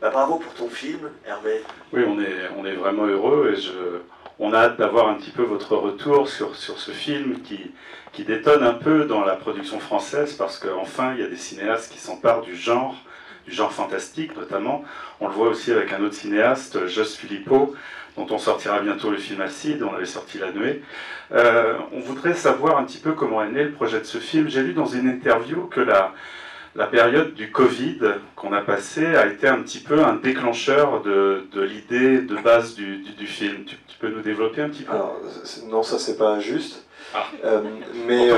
Bah, bravo pour ton film, Hervé. Oui, on est vraiment heureux et on a hâte d'avoir un petit peu votre retour sur ce film qui détonne un peu dans la production française parce qu'enfin, il y a des cinéastes qui s'emparent du genre fantastique notamment. On le voit aussi avec un autre cinéaste, Joss Philippot, dont on sortira bientôt le film Acide, on avait sorti La Nuée. On voudrait savoir un petit peu comment est né le projet de ce film. J'ai lu dans une interview que la période du Covid qu'on a passée a été un petit peu un déclencheur de l'idée de base du film. Tu peux nous développer un petit peu? Alors, non, ça c'est pas juste. Ah. Mais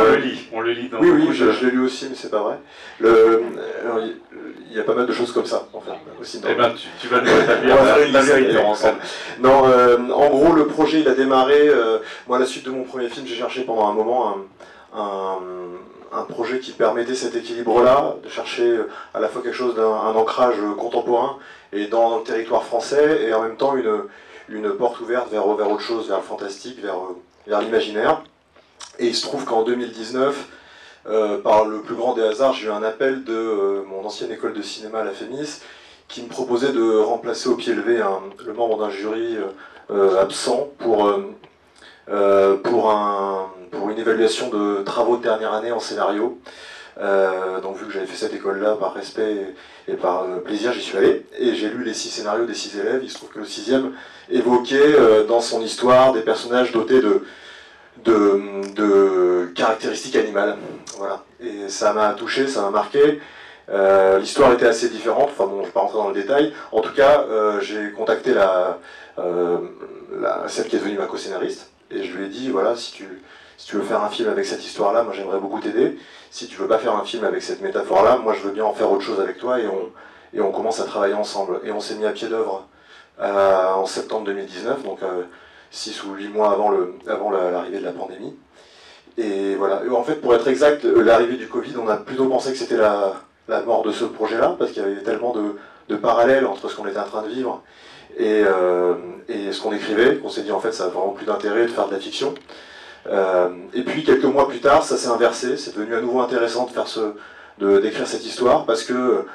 on le lit dans oui, beaucoup je l'ai lu aussi, mais c'est pas vrai. Il y a pas mal de choses comme ça, en fait, aussi. Eh ben, tu vas nous rétablir la vérité ensemble. Non, en gros, le projet, il a démarré. Moi, à la suite de mon premier film, j'ai cherché pendant un moment un projet qui permettait cet équilibre-là, de chercher à la fois quelque chose d'un ancrage contemporain et dans le territoire français, et en même temps une porte ouverte vers autre chose, vers le fantastique, vers l'imaginaire. Et il se trouve qu'en 2019, par le plus grand des hasards, j'ai eu un appel de mon ancienne école de cinéma à la FEMIS, qui me proposait de remplacer au pied levé le membre d'un jury absent pour une évaluation de travaux de dernière année en scénario. Donc vu que j'avais fait cette école-là, par respect et par plaisir, j'y suis allé. Et j'ai lu les 6 scénarios des 6 élèves. Il se trouve que le 6e évoquait dans son histoire des personnages dotés de caractéristiques animales. Voilà. Et ça m'a touché, ça m'a marqué. L'histoire était assez différente, enfin bon, je ne vais pas rentrer dans le détail. En tout cas, j'ai contacté celle qui est devenue ma co-scénariste, et je lui ai dit, voilà, si tu veux faire un film avec cette histoire-là, moi j'aimerais beaucoup t'aider. Si tu veux pas faire un film avec cette métaphore-là, moi je veux bien en faire autre chose avec toi, et on commence à travailler ensemble. Et on s'est mis à pied d'œuvre en septembre 2019, donc 6 ou 8 mois avant l'arrivée de la pandémie. Et voilà, en fait, pour être exact, l'arrivée du Covid, on a plutôt pensé que c'était la mort de ce projet-là, parce qu'il y avait tellement de parallèles entre ce qu'on était en train de vivre et ce qu'on écrivait, qu'on s'est dit en fait ça n'a vraiment plus d'intérêt de faire de la fiction. Et puis quelques mois plus tard, ça s'est inversé, c'est devenu à nouveau intéressant d'écrire cette histoire, parce que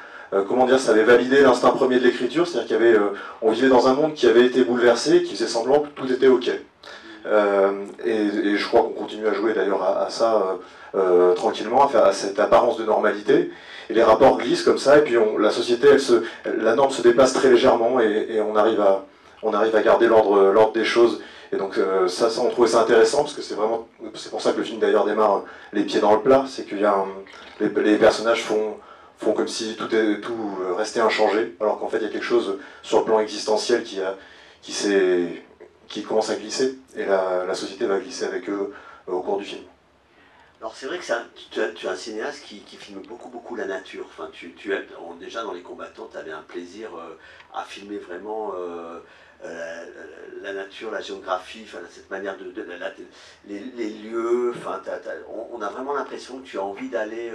comment dire, ça avait validé l'instinct premier de l'écriture, c'est-à-dire on vivait dans un monde qui avait été bouleversé, qui faisait semblant que tout était ok. Et je crois qu'on continue à jouer d'ailleurs à ça tranquillement, à cette apparence de normalité. Et les rapports glissent comme ça, et puis la société, la norme se déplace très légèrement, et on arrive à garder l'ordre des choses. Et donc ça, on trouvait ça intéressant, parce que c'est pour ça que le film d'ailleurs démarre les pieds dans le plat, c'est que les personnages font comme si tout restait inchangé, alors qu'en fait il y a quelque chose sur le plan existentiel qui commence à glisser, et la société va glisser avec eux au cours du film. Alors c'est vrai que tu es un cinéaste qui filme beaucoup la nature. Enfin, déjà dans Les Combattants, tu avais un plaisir à filmer vraiment la nature, la géographie, enfin, cette manière les lieux. Enfin, on a vraiment l'impression que tu as envie d'aller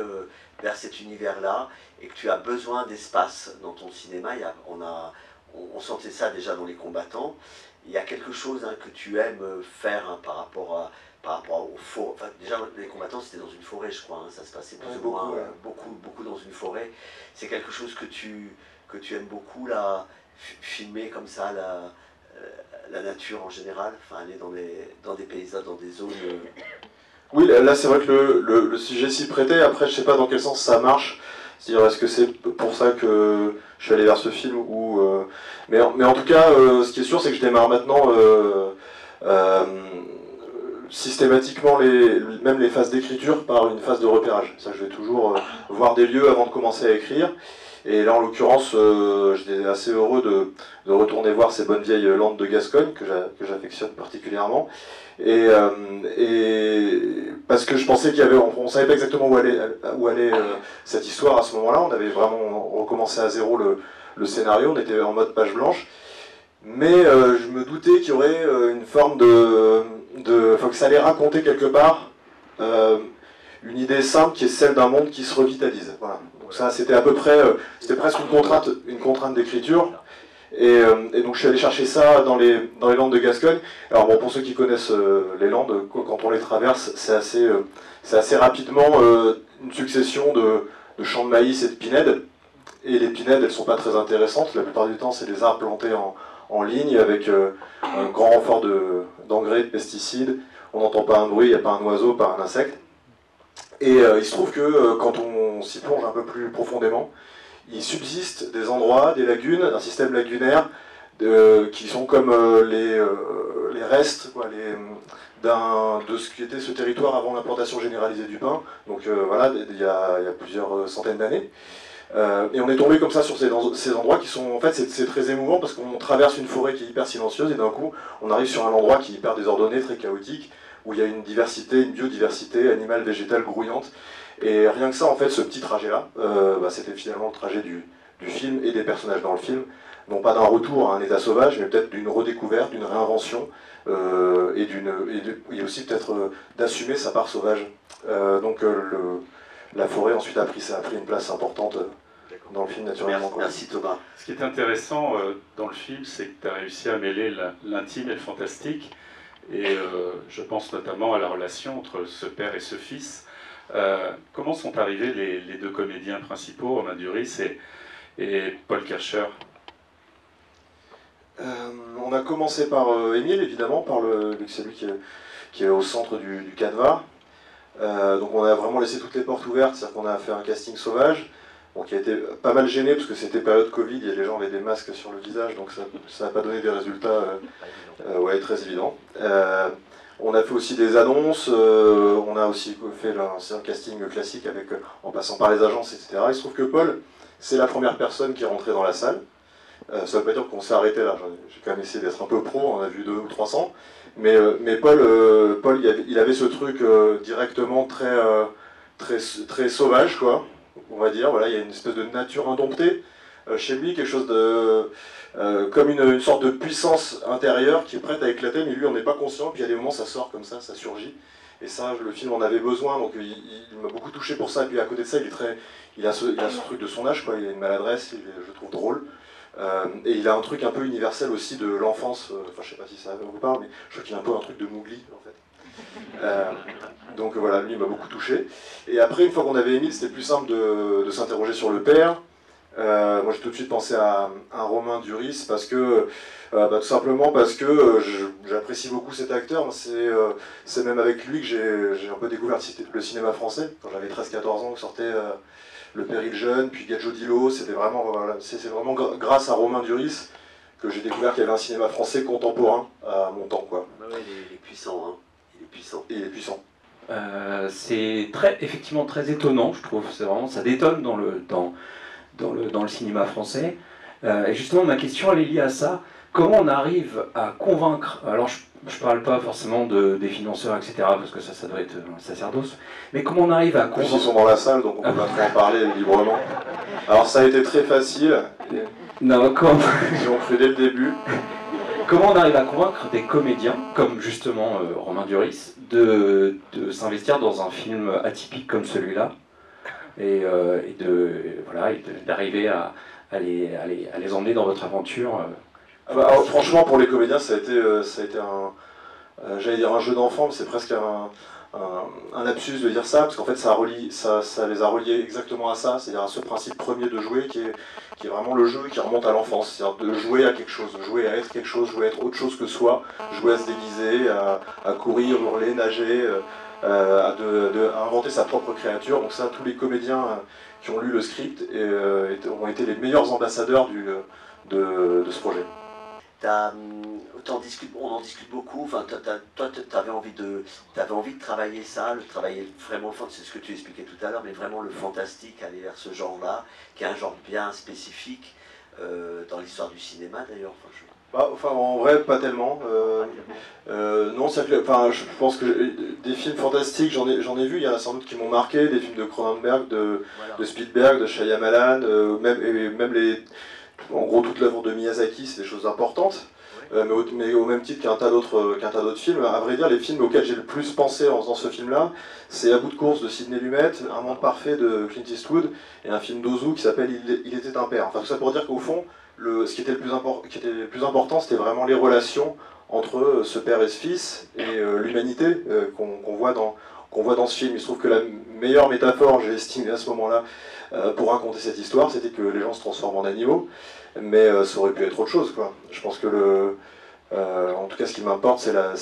vers cet univers-là et que tu as besoin d'espace dans ton cinéma. On sentait ça déjà dans Les Combattants. Il y a quelque chose que tu aimes faire par rapport aux forêts. Enfin, déjà, Les Combattants, c'était dans une forêt, je crois. Ça se passait plus ou moins beaucoup dans une forêt. C'est quelque chose que tu aimes beaucoup, là, filmer comme ça la nature en général, enfin, aller dans des paysages, dans des zones. Oui, là, c'est vrai que le sujet s'y prêtait. Après, je sais pas dans quel sens ça marche. C'est-à-dire, est-ce que c'est pour ça que je suis allé vers ce film mais en tout cas, ce qui est sûr, c'est que je démarre maintenant systématiquement même les phases d'écriture par une phase de repérage. Ça, je vais toujours voir des lieux avant de commencer à écrire. Et là, en l'occurrence, j'étais assez heureux de retourner voir ces bonnes vieilles Landes de Gascogne, que j'affectionne particulièrement. Et parce que je pensais on savait pas exactement où allait cette histoire à ce moment-là. On avait vraiment recommencé à zéro le scénario, on était en mode page blanche. Mais je me doutais qu'il y aurait une forme enfin, que ça allait raconter quelque part une idée simple qui est celle d'un monde qui se revitalise. Voilà. Donc ça, c'était à peu près, c'était presque une contrainte d'écriture. Et donc je suis allé chercher ça dans les Landes de Gascogne. Alors bon, pour ceux qui connaissent les Landes, quand on les traverse, c'est assez rapidement une succession de champs de maïs et de pinèdes. et les pinèdes, elles sont pas très intéressantes. La plupart du temps, c'est des arbres plantés en ligne avec un grand renfort d'engrais, de pesticides. On n'entend pas un bruit, il n'y a pas un oiseau, pas un insecte. Et il se trouve que quand on s'y plonge un peu plus profondément, il subsiste des endroits, des lagunes, un système lagunaire qui sont comme les restes de ce qui était ce territoire avant l'implantation généralisée du pin. Donc voilà, il y a plusieurs centaines d'années. Et on est tombé comme ça sur ces endroits qui sont, en fait, c'est très émouvant parce qu'on traverse une forêt qui est hyper silencieuse et d'un coup, on arrive sur un endroit qui est hyper désordonné, très chaotique, où il y a une biodiversité animale, végétale grouillante. Et rien que ça, en fait, ce petit trajet-là, c'était finalement le trajet du film et des personnages dans le film, non pas d'un retour à un état sauvage, mais peut-être d'une redécouverte, d'une réinvention, et aussi peut-être d'assumer sa part sauvage. La forêt ensuite a pris une place importante dans le film, naturellement. Merci Thomas. Ce qui est intéressant dans le film, c'est que tu as réussi à mêler l'intime et le fantastique. Et je pense notamment à la relation entre ce père et ce fils. Comment sont arrivés les deux comédiens principaux, Romain Duris et Paul Kircher? On a commencé par Émile, évidemment, c'est lui qui est au centre du canevas. Donc on a vraiment laissé toutes les portes ouvertes, c'est-à-dire qu'on a fait un casting sauvage, qui a été pas mal gêné parce que c'était période Covid et les gens avaient des masques sur le visage, donc ça n'a pas donné des résultats très évidents. On a fait aussi des annonces, on a aussi fait un casting classique en passant par les agences, etc. Il se trouve que Paul, c'est la première personne qui est rentrée dans la salle. Ça ne veut pas dire qu'on s'est arrêté là, j'ai quand même essayé d'être un peu pro, on a vu 200 ou 300. Mais Paul, il avait ce truc directement très sauvage, quoi, on va dire. Voilà, il y a une espèce de nature indomptée chez lui, quelque chose comme une sorte de puissance intérieure qui est prête à éclater, mais lui, on n'est pas conscient. Puis il y a des moments, ça sort comme ça surgit. Et ça, le film en avait besoin, donc il m'a beaucoup touché pour ça. Et puis à côté de ça, il a ce truc de son âge, quoi. Il a une maladresse, je le trouve drôle. Et il a un truc un peu universel aussi de l'enfance, je sais pas si ça vous parle, mais je trouve qu'il a un peu un truc de Mowgli en fait. Donc voilà, lui il m'a beaucoup touché. Et après, une fois qu'on avait Émile, c'était plus simple de s'interroger sur le père. Moi j'ai tout de suite pensé à Romain Duris parce que, tout simplement parce que j'apprécie beaucoup cet acteur. C'est même avec lui que j'ai un peu découvert le cinéma français. Quand j'avais 13-14 ans, que sortait Le Péril jeune, puis Gadjo Dilo, c'est vraiment grâce à Romain Duris que j'ai découvert qu'il y avait un cinéma français contemporain à mon temps, quoi. Ouais, il est puissant, hein. Il est puissant. Et il est puissant. C'est effectivement très étonnant, je trouve. C'est vraiment, ça détonne dans le cinéma français. Et justement, ma question, elle est liée à ça. Comment on arrive à convaincre, alors je ne parle pas forcément des financeurs, etc., parce que ça doit être un sacerdoce, mais comment on arrive à convaincre... Ils sont dans la salle, donc on peut pas trop en parler librement. Alors ça a été très facile. Non, ils ont fait dès le début. Comment on arrive à convaincre des comédiens, comme justement Romain Duris, de s'investir dans un film atypique comme celui-là, et d'arriver à les emmener dans votre aventure alors, franchement, pour les comédiens, ça a été j'allais dire un jeu d'enfant, mais c'est presque un lapsus de dire ça, parce qu'en fait, ça les a reliés exactement à ça, c'est-à-dire à ce principe premier de jouer, qui est vraiment le jeu qui remonte à l'enfance, c'est-à-dire de jouer à quelque chose, jouer à être quelque chose, jouer à être autre chose que soi, jouer à se déguiser, à courir, hurler, nager, à inventer sa propre créature. Donc ça, tous les comédiens qui ont lu le script ont été les meilleurs ambassadeurs de ce projet. On en discute beaucoup. Enfin, toi, tu avais envie de travailler ça, le travailler vraiment, c'est ce que tu expliquais tout à l'heure, mais vraiment le fantastique, aller vers ce genre-là, qui est un genre bien spécifique dans l'histoire du cinéma d'ailleurs. En vrai, pas tellement. Non, je pense que des films fantastiques, j'en ai vu, il y en a sans doute qui m'ont marqué, des films de Cronenberg, de Spielberg, de Shyamalan, en gros toute l'œuvre de Miyazaki, c'est des choses importantes. Mais au même titre qu'un tas d'autres films. À vrai dire, les films auxquels j'ai le plus pensé en faisant ce film-là, c'est À bout de course de Sidney Lumet, Un monde parfait de Clint Eastwood, et un film d'Ozu qui s'appelle Il était un père. Enfin, tout ça pour dire qu'au fond, ce qui était le plus important, c'était vraiment les relations entre ce père et ce fils, et l'humanité qu'on voit qu'on voit dans ce film. Il se trouve que la meilleure métaphore, j'ai estimé à ce moment-là, pour raconter cette histoire, c'était que les gens se transforment en animaux, mais ça aurait pu être autre chose, quoi. Je pense que en tout cas, ce qui m'importe, c'est la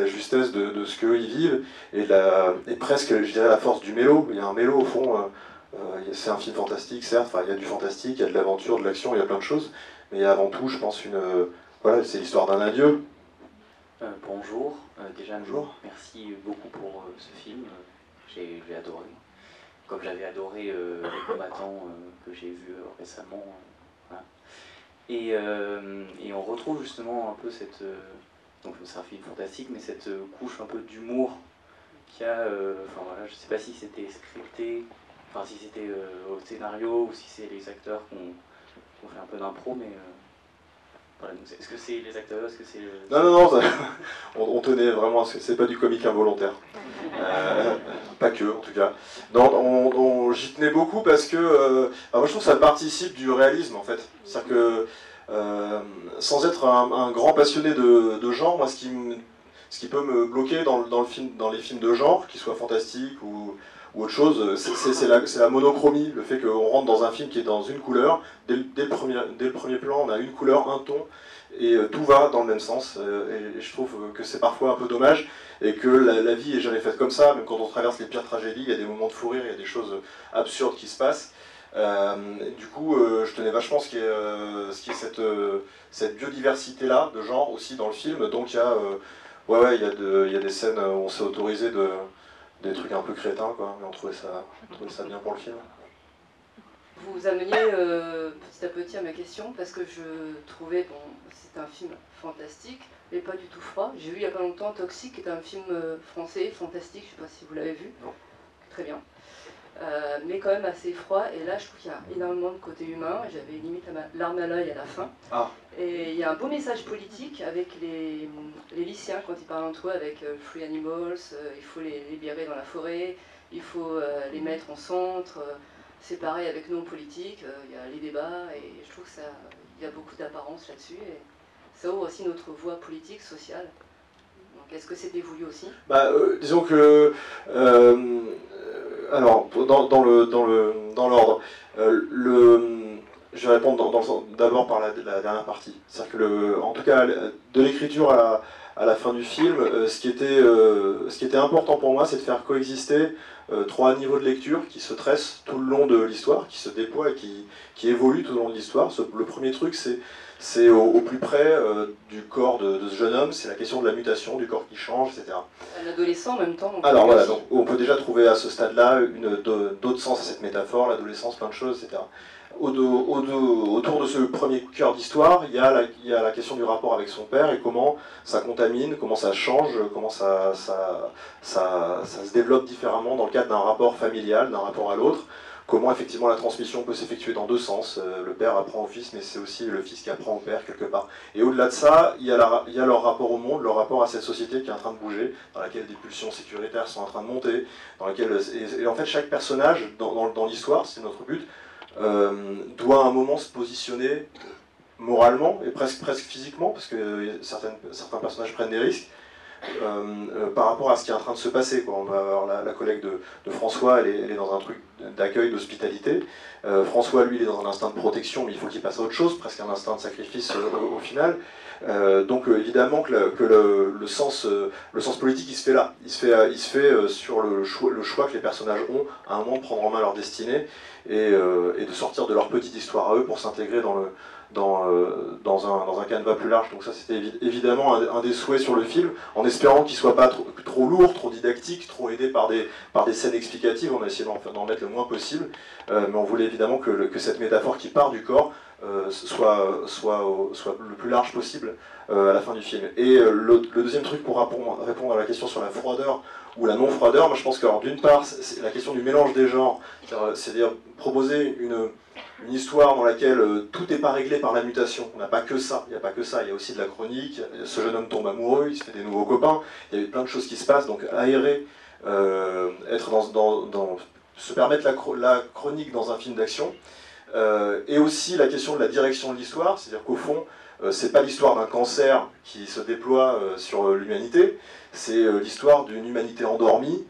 justesse de ce qu'eux ils vivent, et presque, je dirais, la force du mélo. Il y a un mélo au fond, c'est un film fantastique, certes, enfin, il y a du fantastique, il y a de l'aventure, de l'action, il y a plein de choses, mais il y a avant tout, je pense, voilà, c'est l'histoire d'un adieu. Bonjour, déjà Bonjour. merci beaucoup pour ce film, j'ai adoré. Comme j'avais adoré Les Combattants que j'ai vu récemment. Voilà. Et on retrouve justement un peu cette... donc c'est un film fantastique, mais cette couche un peu d'humour qu'il y a... enfin voilà, je sais pas si c'était scripté, enfin si c'était au scénario, ou si c'est les acteurs qui ont fait un peu d'impro, mais... voilà, est-ce que c'est les acteurs, est-ce que c'est... Non, on tenait vraiment à ce que c'est pas du comique involontaire. Pas que, en tout cas. Non, j'y tenais beaucoup parce que moi je trouve que ça participe du réalisme en fait. C'est-à-dire que sans être un grand passionné de genre, moi ce qui peut me bloquer dans les films de genre, qu'ils soient fantastiques ou autre chose, c'est la monochromie, le fait qu'on rentre dans un film qui est dans une couleur, dès le premier plan on a une couleur, un ton, et tout va dans le même sens, et je trouve que c'est parfois un peu dommage, et que la vie est jamais faite comme ça, même quand on traverse les pires tragédies, il y a des moments de fou rire, il y a des choses absurdes qui se passent. Du coup, je tenais vachement ce qui est cette biodiversité-là, de genre aussi dans le film, donc il y a, il y a des scènes où on s'est autorisé des trucs un peu crétins, quoi, mais on trouvait ça bien pour le film. Vous vous ameniez petit à petit à ma question, parce que je trouvais, bon, c'est un film fantastique, mais pas du tout froid. J'ai vu il y a pas longtemps Toxique, qui est un film français, fantastique, je ne sais pas si vous l'avez vu. Non. Très bien. Mais quand même assez froid, et là je trouve qu'il y a énormément de côté humain, j'avais limite larme à l'œil à la fin. Ah. Et il y a un beau message politique avec les lycéens quand ils parlent entre eux avec Free Animals, il faut les libérer dans la forêt, il faut les mettre en centre, c'est pareil avec nous en politique, il y a les débats, et je trouve qu'il y a beaucoup d'apparence là-dessus, et ça ouvre aussi notre voie politique, sociale. Donc est-ce que c'était voulu aussi ? Disons que... alors, dans l'ordre, je vais répondre d'abord par la dernière partie. C'est-à-dire que, en tout cas, de l'écriture à la fin du film, ce qui était important pour moi, c'est de faire coexister trois niveaux de lecture qui se tressent tout le long de l'histoire, qui se déploient et qui évoluent tout le long de l'histoire. Le premier truc, c'est au plus près du corps de ce jeune homme, c'est la question de la mutation, du corps qui change, etc. Un adolescent en même temps. Alors voilà, donc on peut déjà trouver à ce stade-là d'autres sens à cette métaphore, l'adolescence, plein de choses, etc. Autour de ce premier cœur d'histoire, il y a la question du rapport avec son père et comment ça contamine, comment ça change, comment ça se développe différemment dans le cadre d'un rapport familial, d'un rapport à l'autre. Comment effectivement la transmission peut s'effectuer dans deux sens. Le père apprend au fils, mais c'est aussi le fils qui apprend au père quelque part. Et au-delà de ça, il y a leur rapport au monde, leur rapport à cette société qui est en train de bouger, dans laquelle des pulsions sécuritaires sont en train de monter, dans laquelle et en fait chaque personnage dans l'histoire, c'est notre but, doit à un moment se positionner moralement et presque physiquement, parce que certains personnages prennent des risques. Par rapport à ce qui est en train de se passer, quoi. On va avoir la collègue de François, elle est dans un truc d'accueil, d'hospitalité. François, lui, il est dans un instinct de protection, mais il faut qu'il passe à autre chose, presque un instinct de sacrifice au final. Donc évidemment que le sens politique, il se fait là. Il se fait sur le choix que les personnages ont à un moment de prendre en main leur destinée et de sortir de leur petite histoire à eux pour s'intégrer dans un canevas plus large. Donc ça, c'était évidemment un des souhaits sur le film, en espérant qu'il ne soit pas trop lourd, trop didactique, trop aidé par des scènes explicatives. On a essayé d'en mettre le moins possible, mais on voulait évidemment que cette métaphore qui part du corps soit le plus large possible à la fin du film. Et le deuxième truc pour répondre à la question sur la froideur ou la non-froideur, moi je pense que d'une part, c'est la question du mélange des genres, c'est-à-dire proposer une histoire dans laquelle tout n'est pas réglé par la mutation. On n'a pas que ça, il n'y a pas que ça, il y a aussi de la chronique, ce jeune homme tombe amoureux, il se fait des nouveaux copains, il y a plein de choses qui se passent, donc aérer, être se permettre la chronique dans un film d'action, et aussi la question de la direction de l'histoire, c'est-à-dire qu'au fond, c'est pas l'histoire d'un cancer qui se déploie sur l'humanité, c'est l'histoire d'une humanité endormie,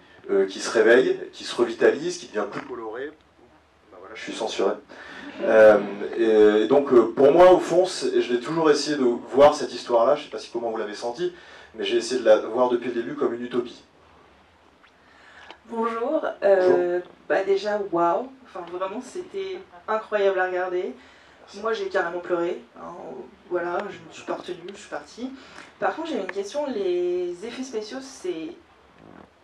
qui se réveille, qui se revitalise, qui devient plus coloré. Ben voilà, je suis censuré. Et donc pour moi, au fond, je l'ai toujours essayé de voir cette histoire-là, je ne sais pas si comment vous l'avez senti, mais j'ai essayé de la voir depuis le début comme une utopie. Bonjour. Bah déjà, waouh. Enfin, vraiment, c'était incroyable à regarder. Moi, j'ai carrément pleuré. Hein. Voilà, je me suis pas retenue, je suis partie. Par contre, j'avais une question. Les effets spéciaux, c'est...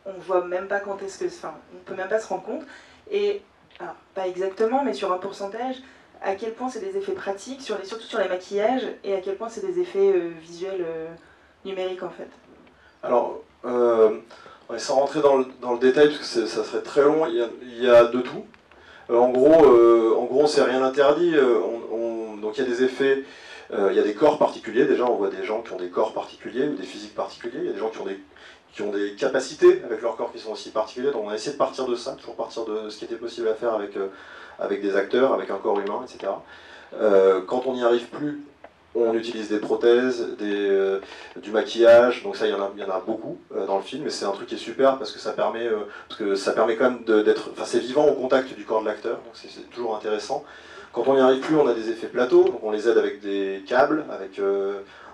On voit même pas quand est-ce que... Enfin, on peut même pas se rendre compte. Et, alors, pas exactement, mais sur un pourcentage, à quel point c'est des effets pratiques, surtout sur les maquillages, et à quel point c'est des effets visuels numériques, en fait. Alors, sans rentrer dans le détail, parce que ça serait très long, il y a de tout. En gros, on ne s'est rien interdit. Donc il y a des effets, il y a des corps particuliers. Déjà, on voit des gens qui ont des corps particuliers ou des physiques particuliers. Il y a des gens qui ont des capacités avec leur corps qui sont aussi particuliers. Donc on a essayé de partir de ça, toujours partir de ce qui était possible à faire avec des acteurs, avec un corps humain, etc. Quand on n'y arrive plus, on utilise des prothèses, du maquillage, donc ça il y en a beaucoup dans le film, et c'est un truc qui est super parce que ça permet quand même d'être, enfin c'est vivant au contact du corps de l'acteur, donc c'est toujours intéressant. Quand on n'y arrive plus, on a des effets plateaux, donc on les aide avec des câbles,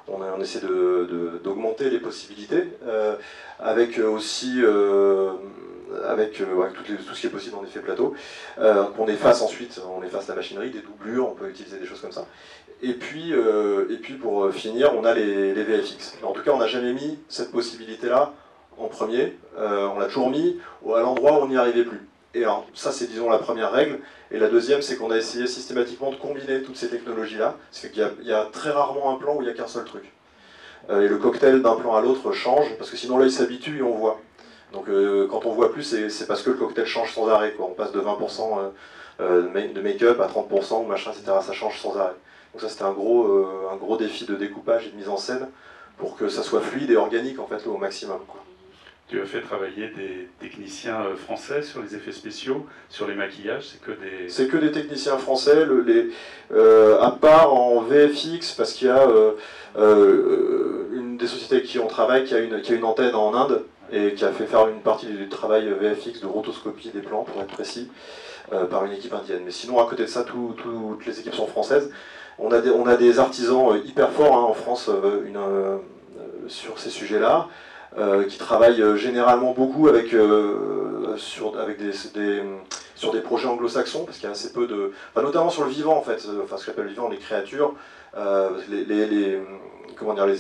on essaie d'augmenter les possibilités, avec aussi tout ce qui est possible en effet plateau, qu'on efface ensuite, on efface la machinerie, des doublures, on peut utiliser des choses comme ça. Et puis pour finir, on a les VFX. En tout cas, on n'a jamais mis cette possibilité-là en premier, on l'a toujours mis à l'endroit où on n'y arrivait plus. Et alors, ça c'est disons la première règle, et la deuxième c'est qu'on a essayé systématiquement de combiner toutes ces technologies-là, c'est qu'il y a très rarement un plan où il n'y a qu'un seul truc. Et le cocktail d'un plan à l'autre change, parce que sinon l'œil s'habitue et on voit. Donc quand on voit plus, c'est parce que le cocktail change sans arrêt, quoi. On passe de 20% de make-up à 30% ou machin, etc. Ça change sans arrêt. Donc ça c'était un gros défi de découpage et de mise en scène pour que ça soit fluide et organique en fait au maximum, quoi. Tu as fait travailler des techniciens français sur les effets spéciaux, sur les maquillages, c'est que des techniciens français, à part en VFX, parce qu'il y a une des sociétés avec qui on travaille qui a une antenne en Inde, et qui a fait faire une partie du travail VFX de rotoscopie des plans, pour être précis, par une équipe indienne. Mais sinon, à côté de ça, toutes les équipes sont françaises. On a des artisans hyper forts hein, en France sur ces sujets-là, qui travaillent généralement beaucoup sur des projets anglo-saxons, parce qu'il y a assez peu de... Enfin, notamment sur le vivant, en fait, ce que j'appelle le vivant, les créatures, les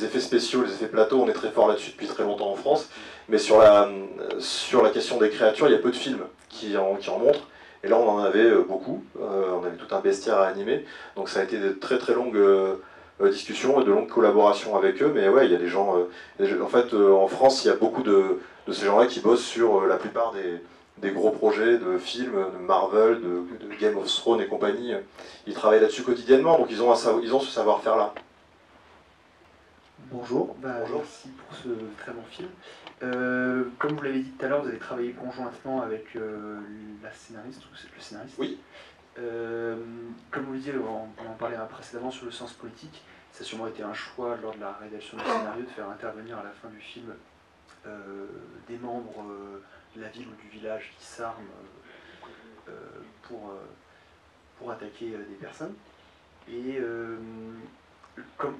effets spéciaux, les effets plateaux, on est très fort là-dessus depuis très longtemps en France, mais sur la question des créatures, il y a peu de films qui en montrent, et là on en avait beaucoup, on avait tout un bestiaire à animer, donc ça a été de très très longues discussions et de longues collaborations avec eux, mais ouais, il y a des gens, en fait en France il y a beaucoup de ces gens-là qui bossent sur la plupart des gros projets de films, de Marvel, de Game of Thrones et compagnie, ils travaillent là-dessus quotidiennement, donc ils ont ce savoir-faire-là. Bonjour, Bonjour, merci pour ce très bon film. Comme vous l'avez dit tout à l'heure, vous avez travaillé conjointement avec la scénariste, ou le scénariste. Oui. Comme vous le disiez, on en parlait précédemment sur le sens politique, ça a sûrement été un choix lors de la rédaction du scénario de faire intervenir à la fin du film des membres de la ville ou du village qui s'arment pour attaquer des personnes. Et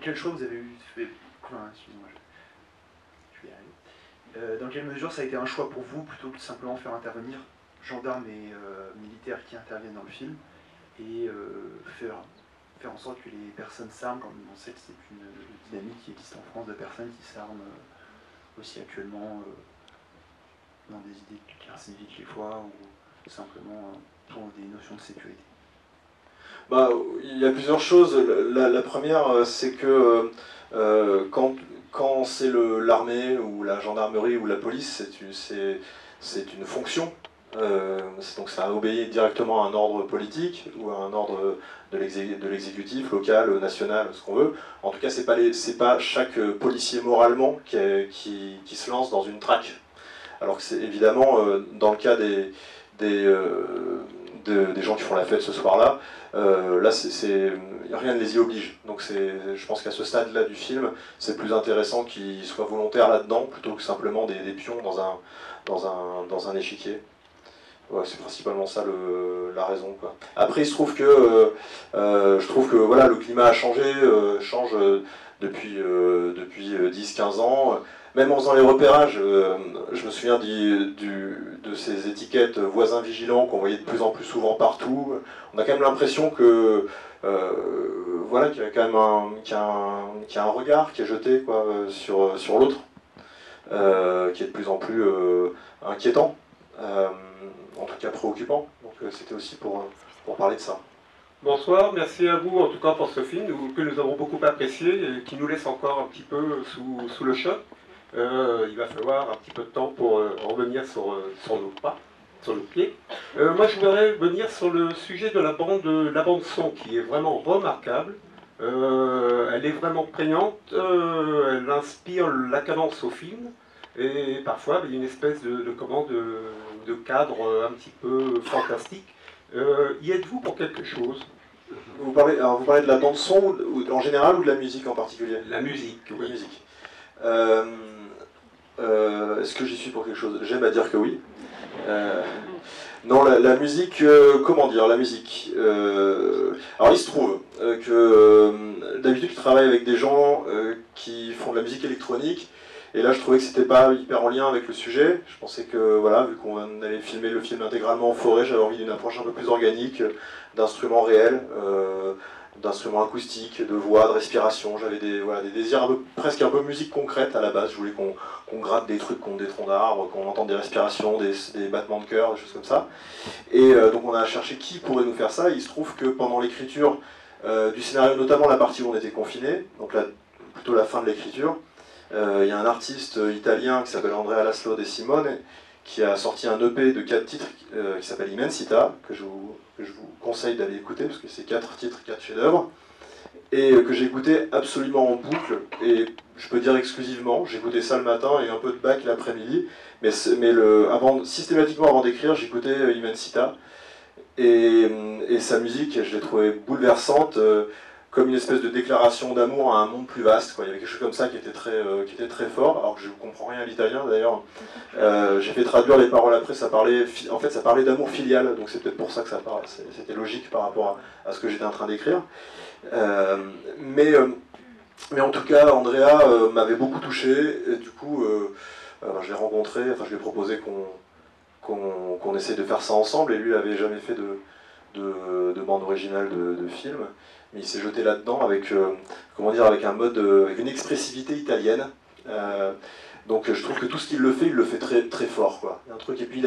quel choix vous avez eu fait... Excusez-moi, je vais y arriver. Dans quelle mesure ça a été un choix pour vous plutôt que de simplement faire intervenir gendarmes et militaires qui interviennent dans le film et faire en sorte que les personnes s'arment, comme on sait que c'est une dynamique qui existe en France de personnes qui s'arment aussi actuellement dans des idées qui insignifiantes des fois ou simplement pour des notions de sécurité. Bah, il y a plusieurs choses. La première, c'est que quand c'est l'armée ou la gendarmerie ou la police, c'est une fonction. Donc ça obéit directement à un ordre politique ou à un ordre de l'exécutif, local, national, ce qu'on veut. En tout cas, c'est pas chaque policier moralement qui se lance dans une traque. Alors que c'est évidemment, dans le cas des des gens qui font la fête ce soir-là. Là, rien ne les y oblige. Donc je pense qu'à ce stade-là du film, c'est plus intéressant qu'ils soient volontaires là-dedans plutôt que simplement des pions dans un échiquier. Ouais, c'est principalement ça la raison, quoi. Après, il se trouve que je trouve que voilà, le climat a changé, change depuis 10-15 ans. Même en faisant les repérages, je me souviens de ces étiquettes voisins vigilants qu'on voyait de plus en plus souvent partout. On a quand même l'impression que voilà, qu'il y a quand même qu'il y a un regard qui est jeté, quoi, sur l'autre, qui est de plus en plus inquiétant. En tout cas préoccupant, donc c'était aussi pour parler de ça. Bonsoir, merci à vous en tout cas pour ce film que nous avons beaucoup apprécié et qui nous laisse encore un petit peu sous le choc. Il va falloir un petit peu de temps pour revenir sur nos pas, sur nos pieds. Moi je voudrais venir sur le sujet de la bande son qui est vraiment remarquable. Elle est vraiment prégnante, elle inspire la cadence au film. Et parfois, il y a une espèce de cadre un petit peu fantastique. Y êtes-vous pour quelque chose? Vous parlez de la bande-son en général ou de la musique en particulier? La musique, oui. La musique. Est-ce que j'y suis pour quelque chose? J'aime à dire que oui. Non, la musique, comment dire, la musique. Alors il se trouve que d'habitude je travaille avec des gens qui font de la musique électronique. Et là, je trouvais que c'était pas hyper en lien avec le sujet. Je pensais que, voilà, vu qu'on allait filmer le film intégralement en forêt, j'avais envie d'une approche un peu plus organique, d'instruments réels, d'instruments acoustiques, de voix, de respiration. J'avais des désirs presque un peu musique concrète à la base. Je voulais qu'on gratte des trucs contre des troncs d'arbres, qu'on entende des respirations, des battements de cœur, des choses comme ça. Et donc on a cherché qui pourrait nous faire ça. Et il se trouve que pendant l'écriture du scénario, notamment la partie où on était confiné, donc plutôt la fin de l'écriture, il y a un artiste italien qui s'appelle Andrea Laszlo De Simone qui a sorti un EP de 4 titres qui s'appelle Immensità, que je vous conseille d'aller écouter parce que c'est 4 titres, 4 chefs-d'œuvre, et que j'ai écouté absolument en boucle, et je peux dire exclusivement. J'écoutais ça le matin et un peu de Bach l'après-midi, mais systématiquement avant d'écrire, j'écoutais Immensità, et sa musique, je l'ai trouvée bouleversante. Comme une espèce de déclaration d'amour à un monde plus vaste, quoi. Il y avait quelque chose comme ça qui était très fort, alors que je ne comprends rien à l'italien d'ailleurs. J'ai fait traduire les paroles après, ça parlait d'amour filial, donc c'est peut-être pour ça que c'était logique par rapport à ce que j'étais en train d'écrire. Mais en tout cas, Andrea m'avait beaucoup touché, et du coup, je l'ai rencontré, je lui ai proposé qu'on essaie de faire ça ensemble, et lui n'avait jamais fait de bande originale de film. Mais il s'est jeté là-dedans avec un mode, avec une expressivité italienne. Donc je trouve que tout ce qu'il fait, il le fait très, très fort, quoi. Il y a un truc, et puis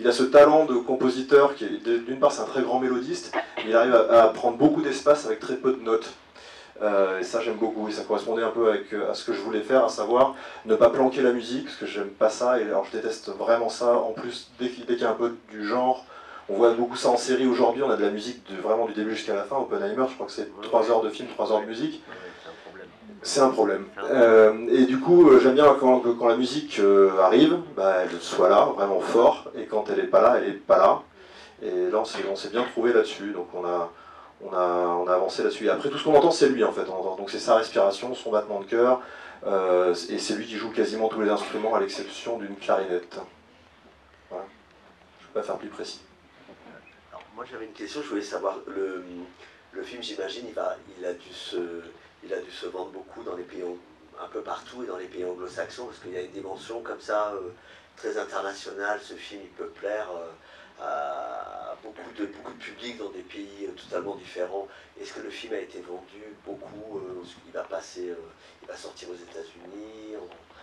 il a ce talent de compositeur qui est, d'une part, c'est un très grand mélodiste, mais il arrive à prendre beaucoup d'espace avec très peu de notes. Et ça j'aime beaucoup, et ça correspondait un peu à ce que je voulais faire, à savoir ne pas planquer la musique, parce que j'aime pas ça, et alors je déteste vraiment ça. En plus, dès qu'il y a un peu du genre, on voit beaucoup ça en série aujourd'hui, on a de la musique vraiment du début jusqu'à la fin. Oppenheimer, je crois que c'est 3 heures de film, 3 heures de musique. C'est un problème. Et du coup, j'aime bien quand la musique arrive, elle soit là, vraiment fort, et quand elle n'est pas là, elle n'est pas là. Et là, on s'est bien trouvé là-dessus, donc on a avancé là-dessus. Et après, tout ce qu'on entend, c'est lui, en fait. Donc c'est sa respiration, son battement de cœur, et c'est lui qui joue quasiment tous les instruments, à l'exception d'une clarinette. Voilà. Je ne peux pas faire plus précis. Moi j'avais une question, je voulais savoir, le film j'imagine il a dû se vendre beaucoup dans les pays, un peu partout et dans les pays anglo-saxons, parce qu'il y a une dimension comme ça très internationale. Ce film il peut plaire à beaucoup de publics dans des pays totalement différents. Est-ce que le film a été vendu beaucoup, il va sortir aux États-Unis,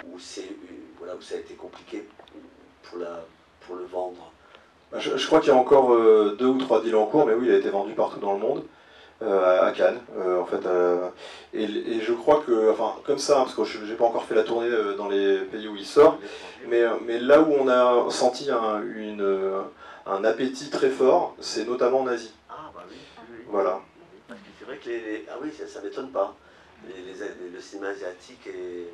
où ça a été compliqué pour le vendre? Je crois qu'il y a encore 2 ou 3 deals en cours, mais oui, il a été vendu partout dans le monde, à Cannes, en fait. Et je crois que, comme ça, parce que je n'ai pas encore fait la tournée dans les pays où il sort, mais là où on a senti un appétit très fort, c'est notamment en Asie. Ah bah oui. Voilà. Parce que c'est vrai que ah oui, ça m'étonne pas. Le cinéma asiatique, et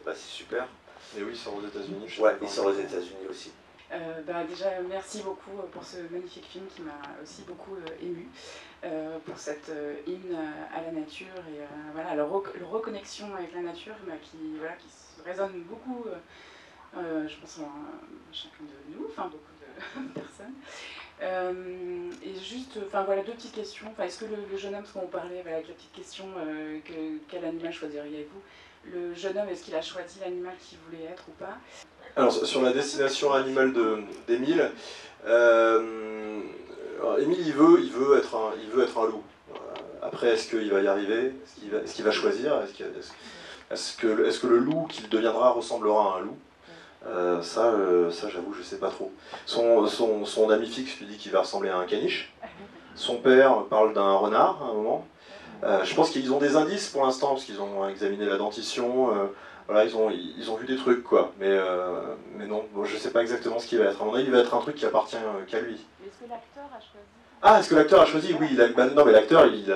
c'est super. Et oui, il sort aux États-Unis. Ouais, il sort aux États-Unis aussi. Déjà, merci beaucoup pour ce magnifique film qui m'a aussi beaucoup ému, pour cette hymne à la nature et voilà, la reconnexion avec la nature qui résonne beaucoup, je pense, en chacun de nous, enfin beaucoup de personnes. Et juste, voilà, deux petites questions. Est-ce que le jeune homme, parce qu'on parlait avec la petite question, quel animal choisiriez-vous? Le jeune homme, est-ce qu'il a choisi l'animal qu'il voulait être ou pas? Alors sur la destination animale d'Émile, Émile il veut être un loup. Après, est-ce qu'il va y arriver? Est-ce qu'il va choisir? Est-ce que le loup qu'il deviendra ressemblera à un loup? Ça j'avoue, je sais pas trop. Son ami fixe lui dit qu'il va ressembler à un caniche. Son père parle d'un renard à un moment. Je pense qu'ils ont des indices pour l'instant, parce qu'ils ont examiné la dentition. Voilà, ils ont vu des trucs, quoi. Mais non, bon, je sais pas exactement ce qu'il va être. À mon avis, il va être un truc qui appartient qu'à lui. Est-ce que l'acteur a choisi? Ah, est-ce que l'acteur a choisi? Oui, non, mais l'acteur, il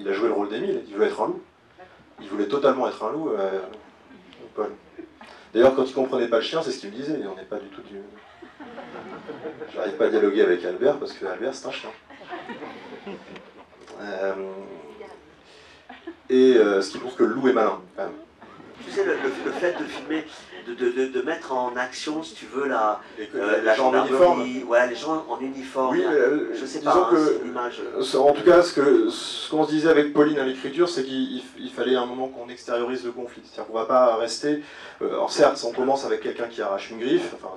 a joué le rôle d'Émile. Il veut être un loup. Il voulait totalement être un loup, Paul. D'ailleurs, quand il comprenait pas le chien, c'est ce qu'il me disait. On n'est pas du tout du... J'arrive pas à dialoguer avec Albert, parce que Albert, c'est un chien. Ce qui prouve que le loup est malin, quand même. Tu sais, le fait de filmer, de mettre en action, si tu veux, la gens en uniforme. Ouais, les gens en uniforme. Oui, je sais disons pas, que, c'est une image. En tout cas, ce qu'on se disait avec Pauline à l'écriture, c'est qu'il fallait un moment qu'on extériorise le conflit. C'est-à-dire qu'on ne va pas rester... alors certes, on commence avec quelqu'un qui arrache une griffe, enfin,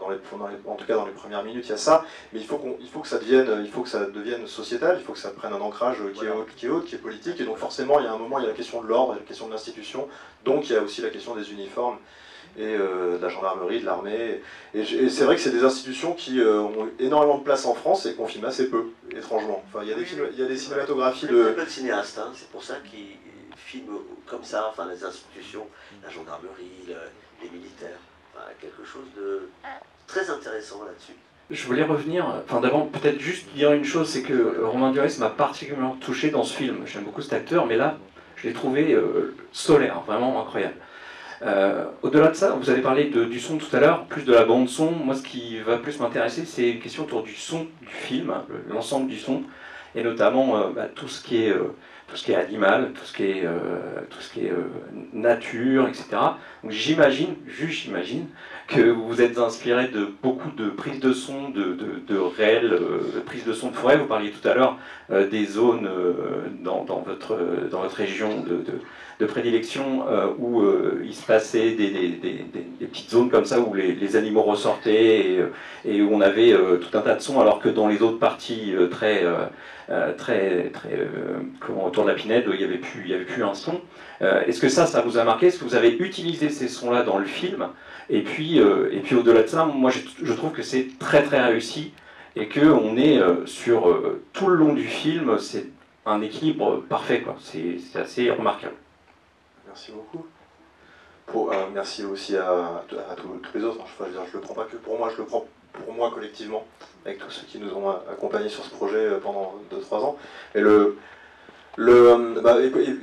en tout cas dans les premières minutes, il y a ça, mais il faut que ça devienne sociétal, il faut que ça prenne un ancrage qui est haut, qui est politique, et donc forcément, il y a un moment, il y a la question de l'ordre, il y a la question de l'institution, donc il y a aussi la question des uniformes, et de la gendarmerie, de l'armée. Et c'est vrai que c'est des institutions qui ont énormément de place en France et qu'on filme assez peu, étrangement. Enfin, il y a des cinématographies de... Très peu de cinéastes, hein. C'est pour ça qu'ils filment comme ça, enfin les institutions, la gendarmerie, les militaires. Enfin, quelque chose de très intéressant là-dessus. Je voulais revenir, d'abord peut-être juste dire une chose, c'est que Romain Duris m'a particulièrement touché dans ce film. J'aime beaucoup cet acteur, mais là, je l'ai trouvé solaire, vraiment incroyable. Au-delà de ça, vous avez parlé du son tout à l'heure, plus de la bande son. Moi, ce qui va plus m'intéresser, c'est une question autour du son du film, l'ensemble du son, et notamment tout ce qui est animal, tout ce qui est nature, etc. Donc j'imagine que vous vous êtes inspiré de beaucoup de prises de son, de réelles prises de son de forêt. Vous parliez tout à l'heure des zones dans votre région de prédilection où il se passait des petites zones comme ça où les animaux ressortaient et où on avait tout un tas de sons, alors que dans les autres parties autour de la Pinède, il n'y avait plus un son. Est-ce que ça vous a marqué? Est-ce que vous avez utilisé ces sons-là dans le film? Et puis au-delà de ça, moi je trouve que c'est très très réussi et qu'on est sur tout le long du film, c'est un équilibre parfait, quoi. C'est assez remarquable. Merci beaucoup. Merci aussi à tous les autres. Je ne le prends pas que pour moi, je le prends pour moi collectivement, avec tous ceux qui nous ont accompagnés sur ce projet pendant 2-3 ans. Et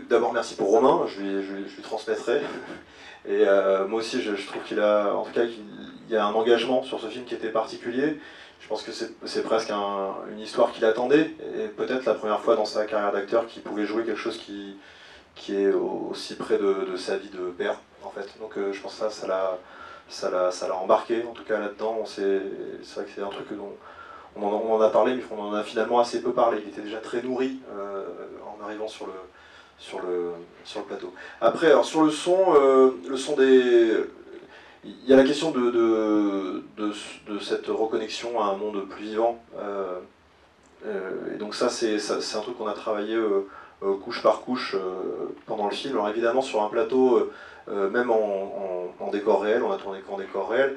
d'abord merci pour Romain, je lui transmettrai. Et moi aussi je trouve qu'il a, en tout cas, il y a un engagement sur ce film qui était particulier. Je pense que c'est presque une histoire qu'il attendait, et peut-être la première fois dans sa carrière d'acteur qu'il pouvait jouer quelque chose qui est aussi près de sa vie de père, en fait. Donc je pense que ça l'a embarqué, en tout cas là-dedans. C'est vrai que c'est un truc dont on en a parlé, mais on en a finalement assez peu parlé. Il était déjà très nourri en arrivant sur le plateau. Après, alors sur le son des... Il y a la question de cette reconnexion à un monde plus vivant. Et donc ça, c'est un truc qu'on a travaillé couche par couche pendant le film. Alors évidemment, sur un plateau, même en décor réel, on a tourné qu'en décor réel,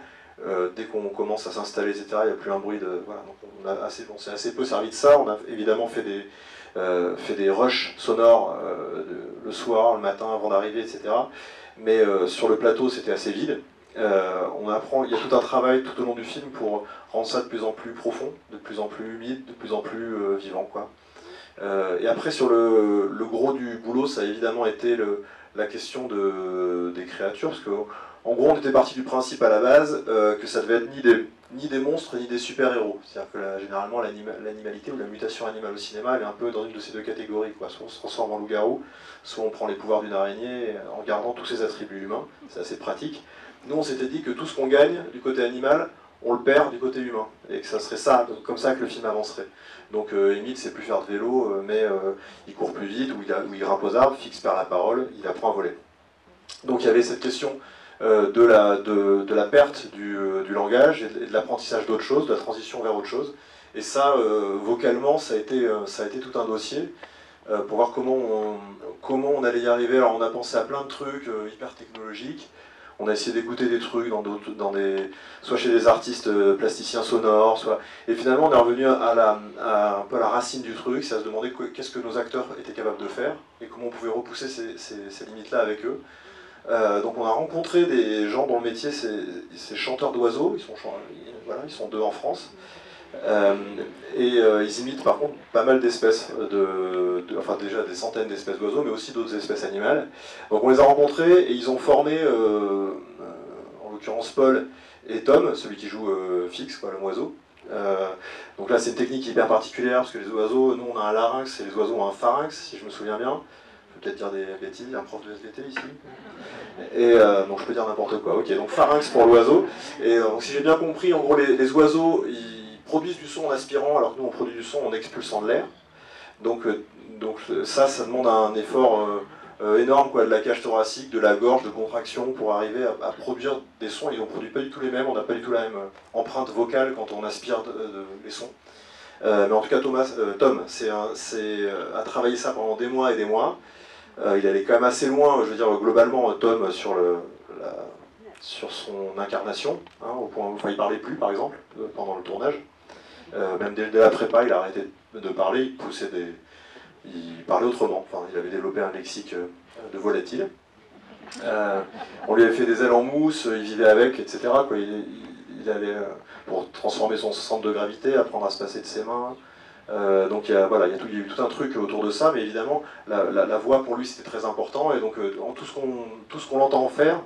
dès qu'on commence à s'installer, etc., il n'y a plus un bruit de... Voilà, donc on s'est assez peu servi de ça. On a évidemment fait des rushs sonores le soir, le matin, avant d'arriver, etc. Mais sur le plateau, c'était assez vide. Il y a tout un travail tout au long du film pour rendre ça de plus en plus profond, de plus en plus humide, de plus en plus vivant, quoi. Et après, sur le gros du boulot, ça a évidemment été la question des créatures, parce que En gros, on était parti du principe à la base que ça devait être ni des monstres ni des super-héros. C'est-à-dire que généralement l'animalité ou la mutation animale au cinéma, elle est un peu dans une de ces deux catégories, quoi. Soit on se transforme en loup-garou, soit on prend les pouvoirs d'une araignée en gardant tous ses attributs humains. C'est assez pratique. Nous, on s'était dit que tout ce qu'on gagne du côté animal, on le perd du côté humain. Et que ça serait ça, comme ça que le film avancerait. Donc Émile sait plus faire de vélo, mais il court plus vite, ou il grimpe aux arbres, Fix perd la parole, il apprend à voler. Donc il y avait cette question de la perte du langage et de l'apprentissage d'autre chose, de la transition vers autre chose. Et ça, vocalement, ça a été tout un dossier pour voir comment on allait y arriver. Alors on a pensé à plein de trucs hyper technologiques. On a essayé d'écouter des trucs soit chez des artistes plasticiens sonores, soit... Et finalement, on est revenu à un peu la racine du truc, c'est à se demander qu'est-ce que nos acteurs étaient capables de faire et comment on pouvait repousser ces limites-là avec eux. Donc on a rencontré des gens dont le métier c'est chanteurs d'oiseaux, ils sont 2 en France, ils imitent par contre pas mal d'espèces, enfin déjà des centaines d'espèces d'oiseaux, mais aussi d'autres espèces animales. Donc on les a rencontrés et ils ont formé, en l'occurrence Paul et Tom, celui qui joue Fix, quoi, le oiseau. Donc là c'est une technique hyper particulière parce que les oiseaux, nous on a un larynx et les oiseaux ont un pharynx, si je me souviens bien. Je peux peut-être dire des bêtises, il y a un prof de SVT ici. Et donc je peux dire n'importe quoi. Ok, donc pharynx pour l'oiseau. Et donc si j'ai bien compris, en gros les oiseaux ils produisent du son en aspirant, alors que nous on produit du son en expulsant de l'air. Donc ça demande un effort énorme, quoi, de la cage thoracique, de la gorge, de contraction pour arriver à produire des sons. Et on ne produit pas du tout les mêmes, on n'a pas du tout la même empreinte vocale quand on aspire les sons. Mais en tout cas Tom a travaillé ça pendant des mois et des mois. Il allait quand même assez loin, je veux dire, globalement, Tom, sur son incarnation, hein, au point où il parlait plus, par exemple, pendant le tournage. Même dès la prépa, il a arrêté de parler, il parlait autrement. Enfin, il avait développé un lexique de volatile. On lui avait fait des ailes en mousse, il vivait avec, etc. Quoi. Il allait, pour transformer son centre de gravité, apprendre à se passer de ses mains. Donc il y a eu tout un truc autour de ça, mais évidemment la voix pour lui c'était très important, et donc tout ce qu'on l'entend en faire,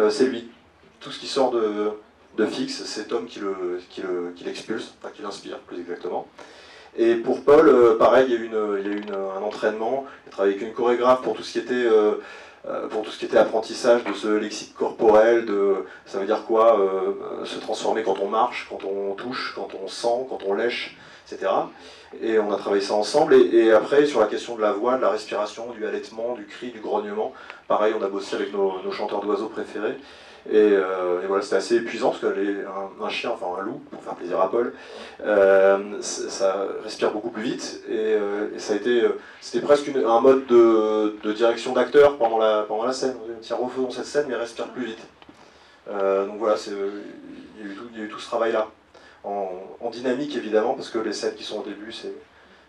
c'est lui. Tout ce qui sort de Fix, c'est Tom qui l'expulse, enfin qui l'inspire plus exactement. Et pour Paul, pareil, il y a eu un entraînement, il a travaillé avec une chorégraphe pour tout ce qui était apprentissage de ce lexique corporel, ça veut dire quoi, se transformer quand on marche, quand on touche, quand on sent, quand on lèche, etc. Et on a travaillé ça ensemble, et après sur la question de la voix, de la respiration, du halètement, du cri, du grognement, pareil, on a bossé avec nos chanteurs d'oiseaux préférés, et voilà, c'était assez épuisant parce qu'un chien, enfin un loup, pour faire plaisir à Paul, ça respire beaucoup plus vite, et c'était presque un mode de direction d'acteur pendant la scène. Tiens, refaisons cette scène mais respire plus vite. Donc voilà, il y a eu tout ce travail-là. En dynamique évidemment, parce que les scènes qui sont au début,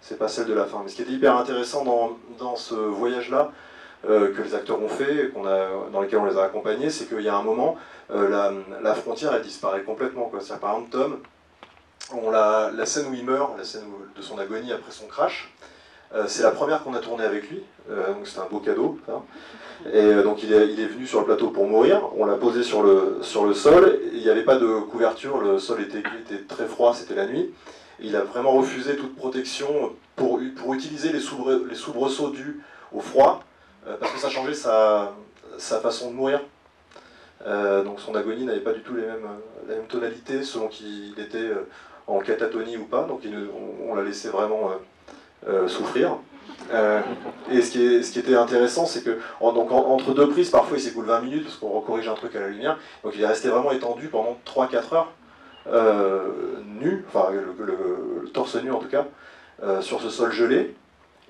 c'est pas celles de la fin. Mais ce qui était hyper intéressant dans ce voyage-là, que les acteurs ont fait, dans lesquels on les a accompagnés, c'est qu'il y a un moment, la frontière elle disparaît complètement, quoi. C'est-à-dire, par exemple Tom, la scène où il meurt, la scène de son agonie après son crash, c'est la première qu'on a tournée avec lui, donc c'était un beau cadeau. Hein. Et donc il est venu sur le plateau pour mourir, on l'a posé sur le sol, il n'y avait pas de couverture, le sol était très froid, c'était la nuit. Et il a vraiment refusé toute protection pour utiliser les soubresauts dus au froid, parce que ça changeait sa façon de mourir. Donc son agonie n'avait pas du tout la même tonalité selon qu'il était en catatonie ou pas, donc on l'a laissé vraiment souffrir. Et ce qui était intéressant, c'est que entre deux prises, parfois il s'écoule 20 minutes parce qu'on recorrige un truc à la lumière, donc il est resté vraiment étendu pendant 3-4 heures, nu, enfin le torse nu en tout cas, sur ce sol gelé,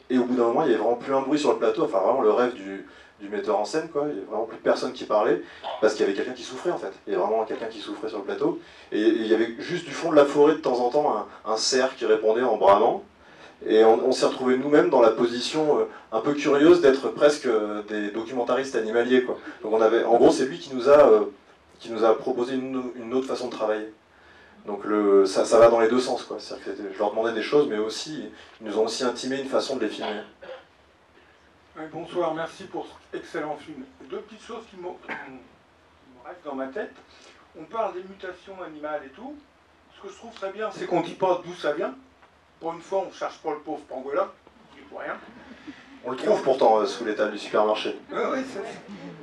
et au bout d'un moment il n'y avait vraiment plus un bruit sur le plateau, enfin vraiment le rêve du metteur en scène, quoi. Il n'y avait vraiment plus personne qui parlait, parce qu'il y avait quelqu'un qui souffrait en fait, il y avait vraiment quelqu'un qui souffrait sur le plateau, et il y avait juste du fond de la forêt de temps en temps un cerf qui répondait en bramant. Et on s'est retrouvés nous-mêmes dans la position un peu curieuse d'être presque des documentaristes animaliers, quoi. Donc en gros, c'est lui qui nous a proposé une autre façon de travailler. Donc ça va dans les deux sens, quoi. C'est-à-dire que je leur demandais des choses, mais aussi ils nous ont aussi intimé une façon de les filmer. Bonsoir, merci pour cet excellent film. Deux petites choses qui me reste dans ma tête. On parle des mutations animales et tout. Ce que je trouve très bien, c'est qu'on ne dit pas d'où ça vient. Pour une fois, on ne cherche pas le pauvre pangolin, il pour rien. On le trouve pourtant sous l'étal du supermarché. Oui,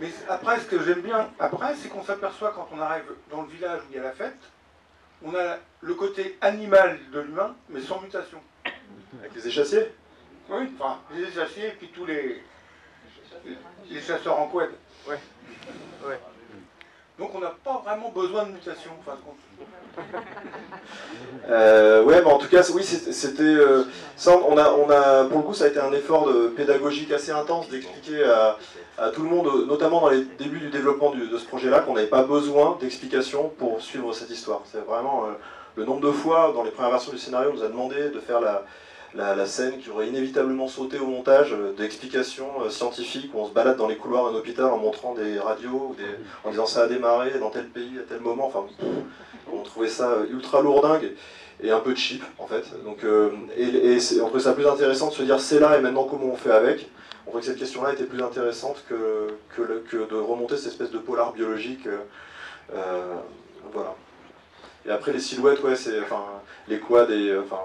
mais après, ce que j'aime bien, après, c'est qu'on s'aperçoit quand on arrive dans le village où il y a la fête, on a le côté animal de l'humain, mais sans mutation. Avec les échassiers? Oui, enfin, les échassiers et puis tous les chasseurs en quad. Ouais. Ouais. Donc on n'a pas vraiment besoin de mutation, en fin de compte. Ouais, mais en tout cas, oui, c'était ça. On a, pour le coup, ça a été un effort pédagogique assez intense d'expliquer à tout le monde, notamment dans les débuts du développement de ce projet-là, qu'on n'avait pas besoin d'explications pour suivre cette histoire. C'est vraiment le nombre de fois, dans les premières versions du scénario, on nous a demandé de faire la scène qui aurait inévitablement sauté au montage, d'explications scientifiques, où on se balade dans les couloirs d'un hôpital en montrant des radios, en disant ça a démarré dans tel pays, à tel moment. Enfin, on trouvait ça ultra lourdingue et un peu cheap, en fait. Donc, on trouvait ça plus intéressant de se dire c'est là et maintenant comment on fait avec. On trouvait que cette question-là était plus intéressante que de remonter cette espèce de polar biologique. Voilà. Et après les silhouettes, ouais, c'est, enfin, les quads et, enfin,